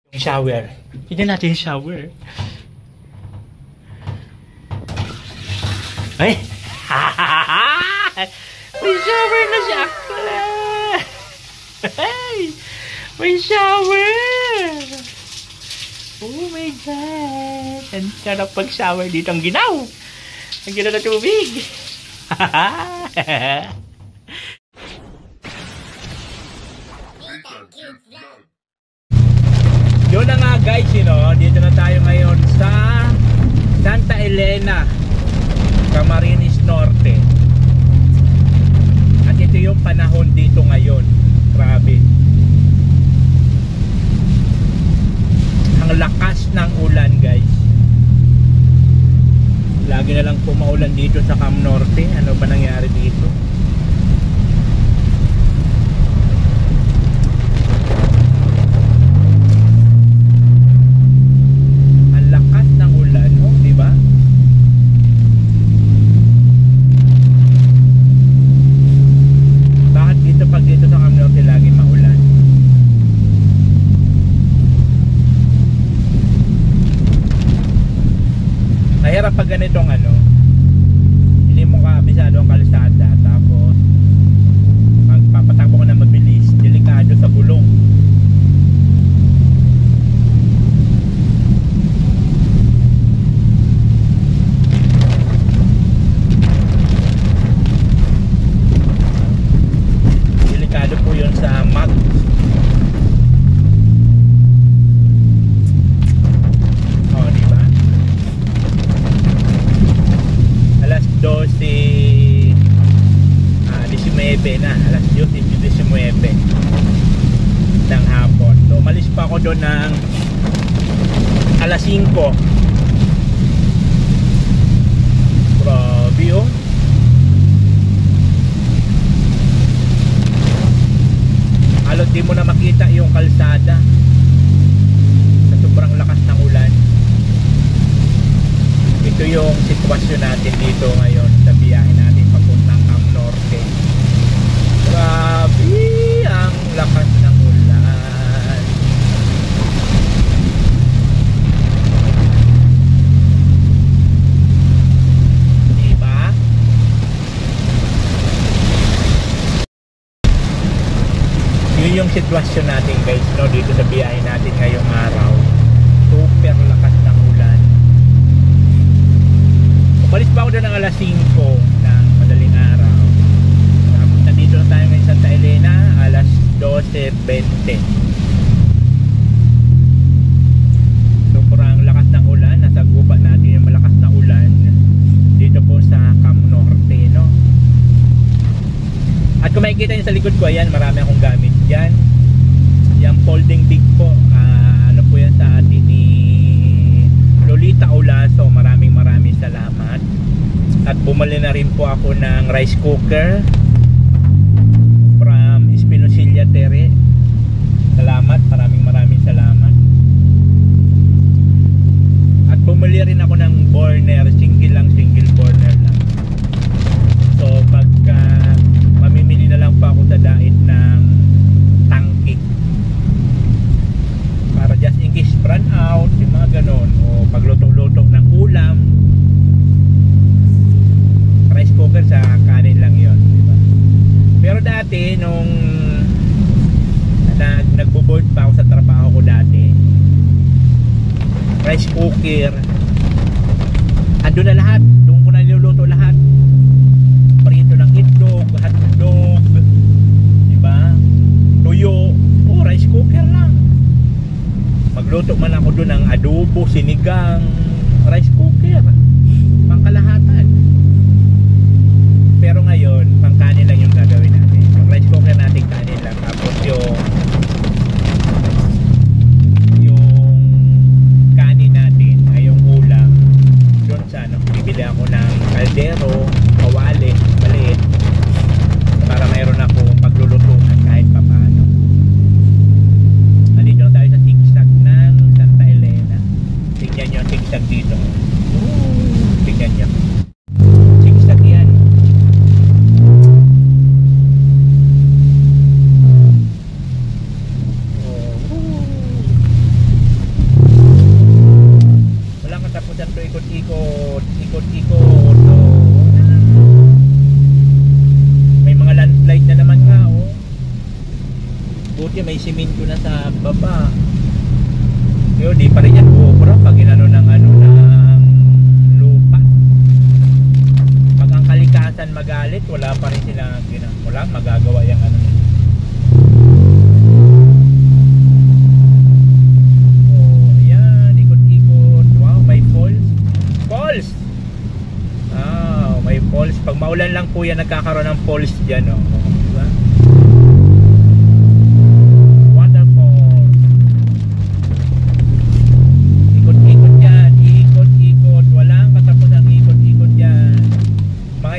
Shower. Tignan natin yung shower. Ay! May shower na siya! Ay! May shower! Oh my God! Ang sarap pag-shower dito. Ang ginaw! Ang ginaw na tubig! Yun na nga guys, dito na tayo ngayon sa Santa Elena, Camarines Norte. At ito yung panahon dito ngayon. Grabe. Ang lakas ng ulan guys. Lagi na lang pumaulan dito sa Cam Norte. Ano ba nangyari dito? Mahirap pag ganitong hindi mo kabisado ang kalsada, tapos magpapatakbo ka na mabilis, delikado sa gulong. Delikado po yun sa mag. Alas 12:19 ng hapon. So umalis pa ako doon ng alas 5. Grabe oh. Halos di mo na makita yung kalsada sa sobrang lakas ng ulan. Ito yung sitwasyon natin dito ngayon sa biyahe natin papuntang Cam Norte. Grabe ang lakas ng ulan. Diba? Yun yung sitwasyon natin guys, dito sa biyahe natin ngayong araw. Super lakas ng ulan. Umalis pa ako doon ng alas 5 ng madaling araw. Dito na tayo ngayon sa Santa Elena, alas 12:20. Sobrang lakas ng ulan. Nasa gubat natin yung malakas na ulan dito po sa Cam Norte, no? At kung makikita nyo sa likod ko, ayan, marami akong gamit dyan. Yung folding big po, ano po yan sa atin ni Lolita Olaso. Maraming salamat. At bumili na rin po ako ng rice cooker from Espinosilya Tere. Salamat, maraming salamat. At bumili rin ako ng burner, single burner lang. So pagka mamimili na lang pa ako sa dait ng tangke para just in case run out, yung mga ganon, o pagluto-luto ng ulam. Rice cooker sa kanin lang yon, diba? Pero dati nung nagbo-board pa ako sa trabaho ko dati, rice cooker, ando na lahat, doon ko na niluluto lahat. Prito ng itlog, hotdog, diba? Tuyo, rice cooker lang. Magluto man ako doon ng adobo, sinigang, rice cooker, pangkalahatan. Pero ngayon, pang kanin lang yung gagawin natin. Yung rice cooker natin kanin lang. Tapos yung kanin natin ay yung ulam. Doon sa bibili ako ng kaldero, kawali, maliit, para mayroon ako paglulutuan kahit papaano. Nandito na tayo sa sigsag ng Santa Elena. Tignan nyo ang sigsag dito. Yun, di pa rin yan ubra pag inano ng ano ng lupa. Pag ang kalikasan magalit, wala pa rin sila wala magagawa yung ano. Oh, ayan, ikot-ikot. Wow, may falls. Falls! Ah, may falls. Pag maulan lang po yan, nagkakaroon ng falls dyan, oh. Diba?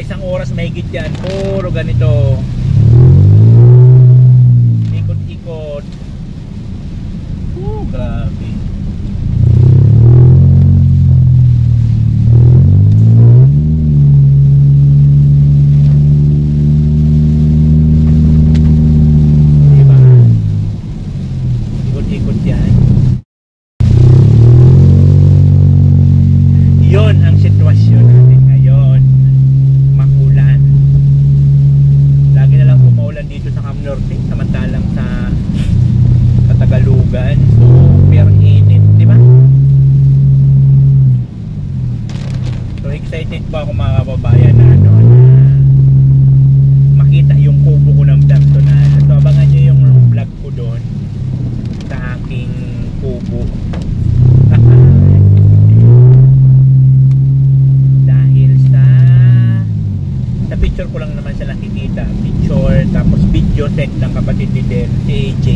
Isang oras mahigit yan, puro ganito ikot-ikot. Grabe. Diba? Ikot-ikot yan. Yun ang sitwasyon natin ngayon. Lagi na lang umaulan dito sa Cam Norte, samantalang sa Tagalugan super init, di ba? So excited pa ako mga kababayan na ano, na makita yung kubo ko ng Damsonan. So abangan nyo yung vlog ko doon sa aking kubo. Picture ko lang naman siya nakikita, picture tapos video set ng kapatid ni Del, si AJ.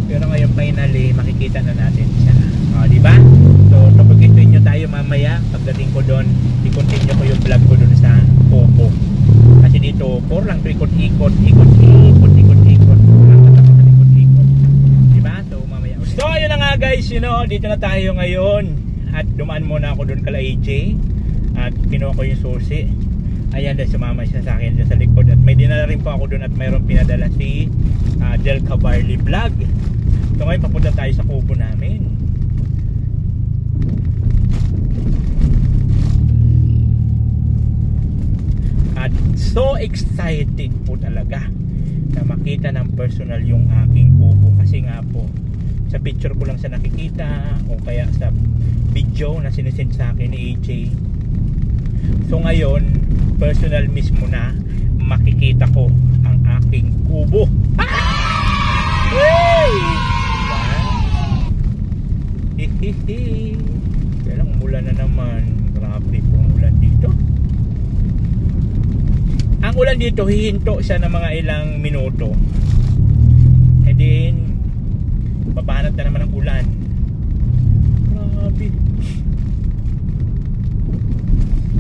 Pero ngayon finally makikita na natin siya, di ba? So tupag-continue tayo mamaya pagdating ko doon, i-continue ko yung vlog ko doon sa kubo kasi dito for lang to ikot-ikot walang katapusan ikot-ikot, di ba? So mamaya ulit. So ayun na nga guys, dito na tayo ngayon. At dumaan muna ako doon kala AJ at kinuha ko yung susi. Ayan, dahil sumama siya sa akin sa likod. At may dinala rin po ako doon at mayroong pinadala si Del Cabarly Vlog. So ngayon papunta tayo sa kubo namin. At so excited po talaga na makita ng personal yung aking kubo. Kasi nga po sa picture ko lang sa nakikita o kaya sa video na sinesend sa akin ni AJ. So ngayon personal mismo na makikita ko ang aking kubo. Kaya lang umulan na naman. Grabe po ang ulan dito. Ang ulan dito hihinto siya ng mga ilang minuto and then babanat na naman ang ulan. Grabe.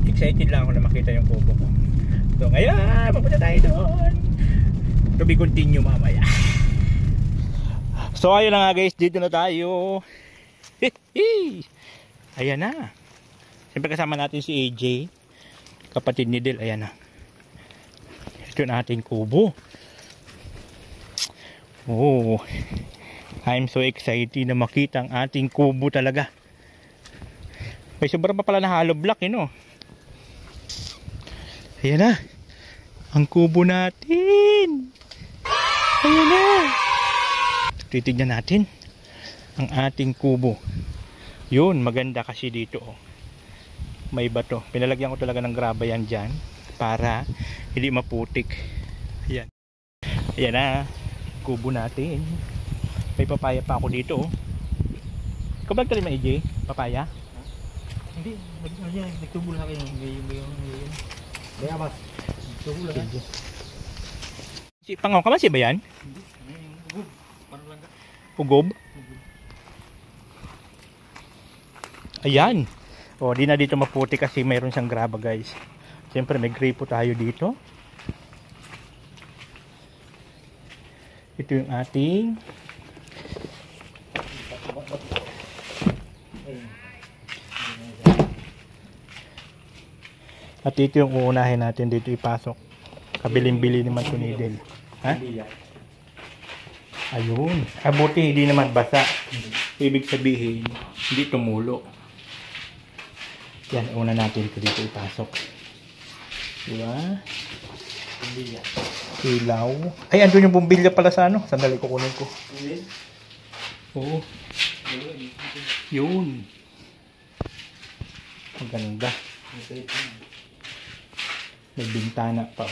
Excited lang ako na makita yung kubo ko. So ngayon, papunta tayo doon. To be continue mamaya. So ayun na nga guys, dito na tayo. Ayan na. Siyempre kasama natin si AJ, kapatid ni Del. Ayan na. Ito na ating kubo. Oh, I'm so excited na makita ang ating kubo talaga. May sobrang pa pala na hollow block, no? Ayan na. Ang kubo natin. Ayan na. Titignan natin ang ating kubo. Yun, maganda kasi dito, oh. May bato. Pinalagyan ko talaga ng graba yan dyan para hindi maputik. Ayan. Ayan na. Kubo natin. May papaya pa ako dito, oh. Ikaw ba nagtanim na AJ? Papaya? Hindi, nagtubo lang kayo ngayon. Kaya mas, nagtubo lang yan. Si Pangaw ka ba siya ba yan? Hindi, ugob. Parang lang ka. Ugob? Ayan. O, di na dito maputi kasi mayroon siyang graba, guys. Siyempre may gripo tayo dito. Ito yung ating at ito yung uunahin natin dito ipasok. Kabiling-bili naman ito ni Del. Ha? Ayun. Buti hindi naman basa. Ibig sabihin, hindi tumulo. Yan, una natin ito dito ipasok. Diba? Bumbilya. Ilaw. Ay, andun yung bumbilya pala sa ano. Sandali, kukunin ko. Bumbil? Oo. Yun. Ang ganda. May bintana pa.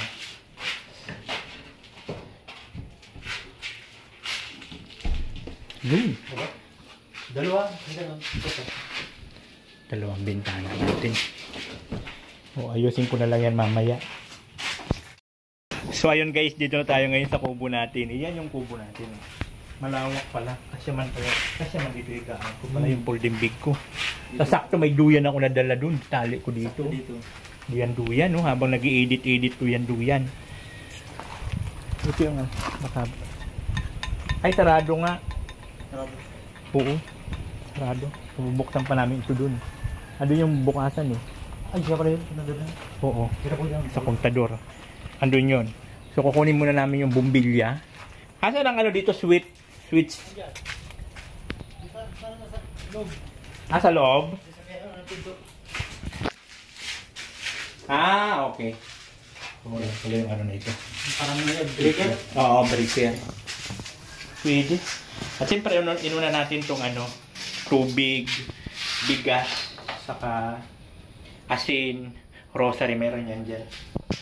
Yun. Dalawa. Dalawang bintana natin. O, ayusin ko na lang yan mamaya. So, ayun guys, dito na tayo ngayon sa kubo natin. Iyan yung kubo natin. Malawak pala. Kasi man dito ikaan ko pala yung folding big ko. Sakto may duyan ako nadala dun. Tali ko dito. Duyan, no? Habang nag-i-edit ko yan duyan. Ito yung makab. Ay, sarado nga. Oo. Sarado. Bubuksan pa namin ito dun. Ano yung bukasan eh. Ay, siya pala yun. Oo. Sa kontador. Andun yun. So, kukunin muna namin yung bumbilya. Asa lang ano dito, switch. Sa loob? Ah, okay. Wala pala yung ano na ito. Parang breaker? Oo, breaker. Pwede. At siyempre, inuna natin itong ano, tubig, bigas, saka asin, rosary, meron yan dyan.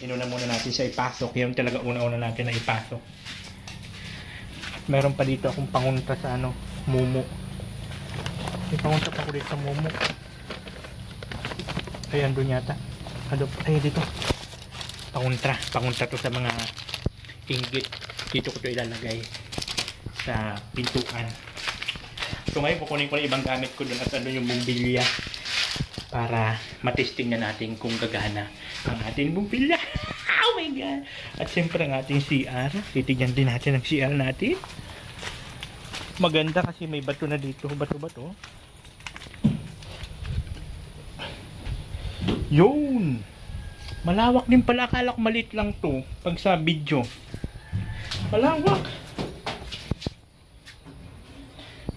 Inuna muna natin siya ipasok. Yan talaga una-una natin na ipasok. At meron pa dito akong pangunta sa ano, mumu. May pangunta pa ako dito sa mumu. Ayan doon yata. Ay, dito. Pangunta to sa mga inggit. Dito ko ito ilalagay sa pintuan. So ngayon kukunin ko na ibang gamit ko doon at andun yung bumbilya para matesting na natin kung gagana ang ating bumbilya. Oh my god! At syempre ang ating CR. Titignan din natin ang CR natin. Maganda kasi may bato na dito. Bato-bato. Yun! Malawak din pala. Akala ko maliit lang to pag sa video. Malawak!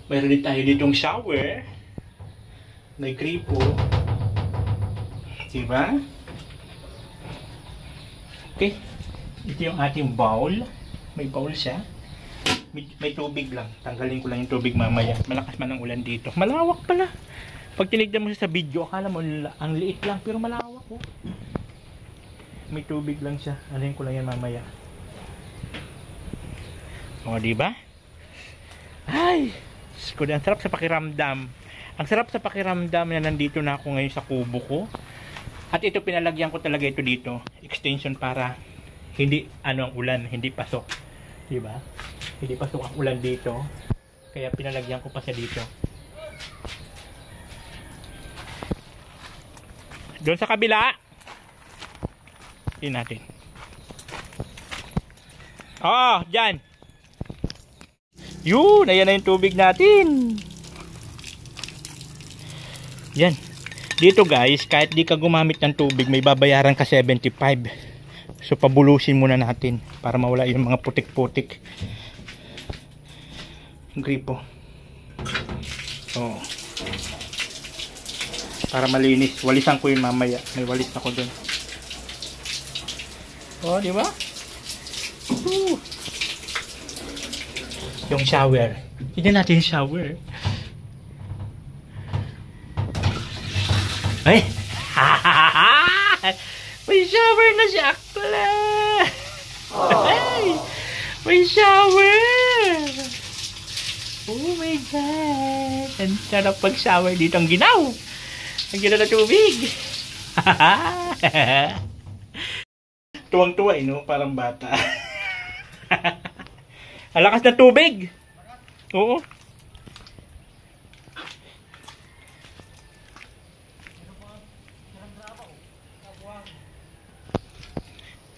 Mayroon din tayo ditong shower. May gripo. Diba? Okay. Ito yung ating bowl. May bowl siya. May tubig lang. Tanggalin ko lang yung tubig mamaya. Malakas man ang ulan dito. Malawak pala. Pag tinignan mo siya sa video, akala mo ang liit lang. Pero malawak oh. May tubig lang siya. Alin ko lang yan mamaya. O, diba? Ay! Ang sarap sa pakiramdam. Ang sarap sa pakiramdam na nandito na ako ngayon sa kubo ko. At ito pinalagyan ko talaga ito dito. Extension para hindi ano ang ulan, hindi pasok. Diba? Hindi pasok ang ulan dito. Kaya pinalagyan ko pa siya dito. Doon sa kabila. Tingnan natin. Oh, dyan. Yun, ayan na yung tubig natin. Yan. Dito guys, kahit di ka gumamit ng tubig, may babayaran ka 75. So pabulusin muna natin para mawala yung mga putik-putik. Gripo. So, para malinis. Walisan ko yun mamaya. May walis ako dun. Oh, di ba? Yung shower. Tignan natin yung shower. Ay! May shower na si Akla! Ay! May shower! Oh my God! Ang sarap pag-shower dito. Ang ginaw! Ang ginaw na tubig! Tuwang-tuwa no? Parang bata. Ang lakas na tubig! Oo.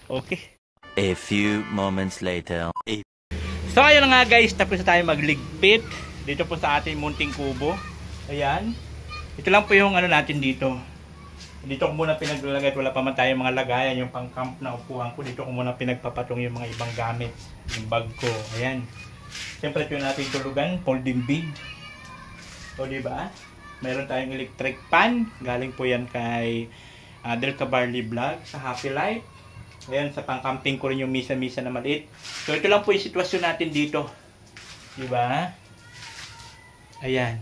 Okay. A few moments later. So ayun na nga guys, tapos na tayo magligpit dito po sa ating munting kubo. Ayan. Ito lang po yung ano natin dito. Dito ko muna pinaglalagay, wala pa man tayong mga lagayan, yung pang camp na upuan ko. Dito ko muna pinagpapatong yung mga ibang gamit, yung bag ko. Ayan. Siyempre ito yung ating tulugan, folding bed. O diba? Meron tayong electric pan. Galing po yan kay Delta Barley Vlog sa Happy Life. Ayan, sa pang-camping ko rin yung misa-misa na maliit. So, ito lang po yung sitwasyon natin dito. Diba? Ayan.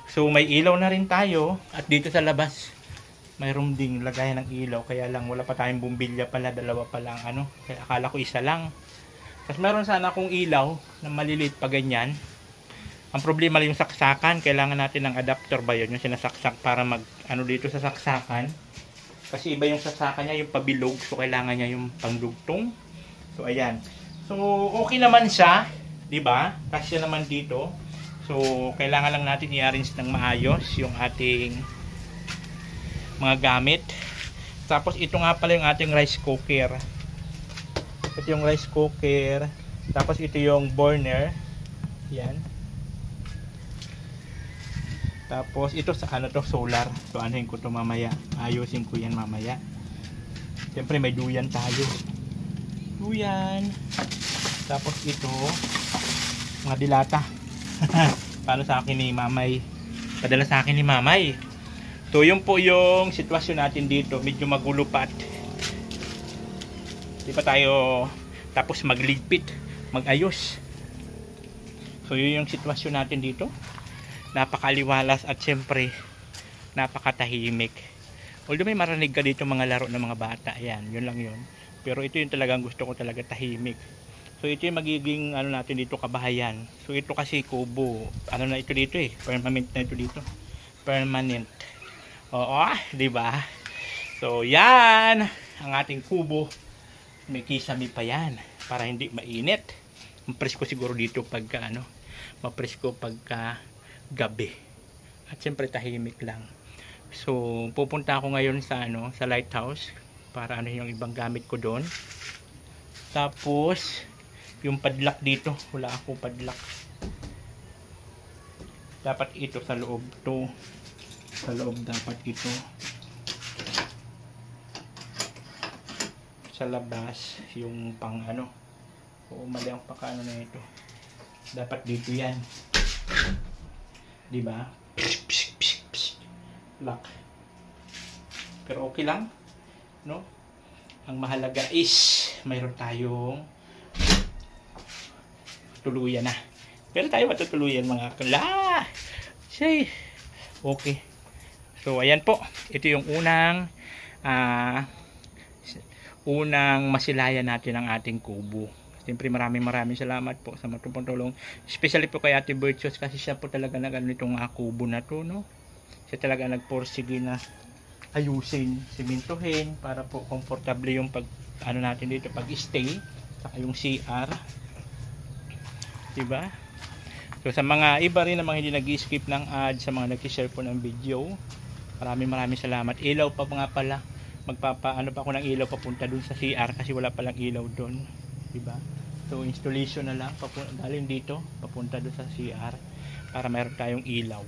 So, may ilaw na rin tayo. At dito sa labas, mayroon ding lagayan ng ilaw. Kaya lang, wala pa tayong bumbilya pala. Dalawa pa lang, ano. Kaya akala ko isa lang. Kasi meron sana akong ilaw na maliliit pa ganyan. Ang problema lang yung saksakan. Kailangan natin ng adapter ba yun? Yung sinasaksak para mag, ano dito sa saksakan. Kasi iba yung saksakan niya, yung pabilog. So, kailangan niya yung pangdugtong. So, ayan. So, okay naman siya. Diba? Kasi naman dito. So, kailangan lang natin i-arrange ng maayos yung ating mga gamit. Tapos, ito nga pala yung ating rice cooker. Ito yung rice cooker. Tapos, ito yung burner. Yan. Tapos ito sa ano to, solar. So anuhin ko to mamaya. Ayusin ko yan mamaya. Siyempre may duyan tayo. Duyan. Tapos ito mga dilata. Paano sa akin ni Mamay? Padala sa akin ni Mamay. So yun po yung sitwasyon natin dito. Medyo magulo pa at di pa tayo tapos magligpit, magayos. So yun yung sitwasyon natin dito. Napakaliwalas at syempre napakatahimik. Although may marinig ka dito mga laro ng mga bata, ayan, yun lang yun. Pero ito yung talagang gusto ko talaga, tahimik. So ito yung magiging ano natin dito, kabahayan. So ito kasi kubo, ano na ito dito permanent na ito dito. Permanent. Oo, di ba? So yan ang ating kubo. May kisame pa yan para hindi mainit. Mapresko siguro dito pagka ano, mapresko pagka gabi. At syempre tahimik lang. So pupunta ako ngayon sa ano, sa lighthouse para ano yung ibang gamit ko doon. Tapos yung padlock dito, wala akong padlock. Dapat ito sa loob to. Sa loob dapat ito. Sa labas yung pang ano. Oo, mali ang pakaano na ito. Dapat dito yan. Diba? Lock. Pero okay lang, no? Ang mahalaga is mayroon tayong tuluyan na. Pero tayo matutuluyan mga kala. Say, okay. So ayan po. Ito yung unang masilayan natin ang ating kubo. Siyempre maraming salamat po sa matupang tulong. Especially po kay Ate Virtues kasi siya po talaga nag-ano nitong kubo na to, no? Siya talaga nagporsige na ayusin, simentohin para po komportable yung pag ano natin dito, pag stay, saka yung CR. Diba? So sa mga iba rin na mga hindi nag-skip ng ad, sa mga nag-share po ng video, maraming salamat. Ilaw pa nga pala, magpapaano pa ako ng ilaw papunta dun sa CR kasi wala palang ilaw dun. Diba? So installation na lang galing dito papunta doon sa CR para mayroon tayong ilaw.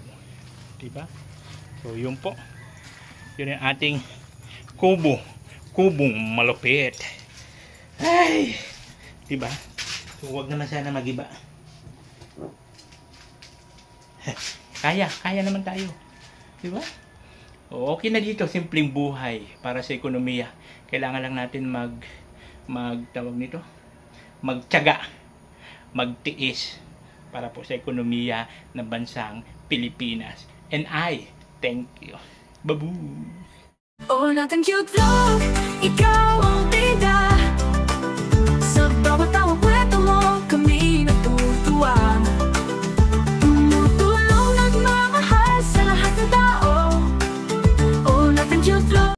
Diba? So yun po. Yun yung ating kubong malupit. Ay! Diba? So huwag naman sana magiba. Kaya naman tayo. Diba? O, okay na dito, simpleng buhay para sa ekonomiya. Kailangan lang natin magtawag nito, magtiyaga, magtiis para po sa ekonomiya ng bansang Pilipinas. And I thank you. Babu! Oh, nothing cute vlog, ikaw ang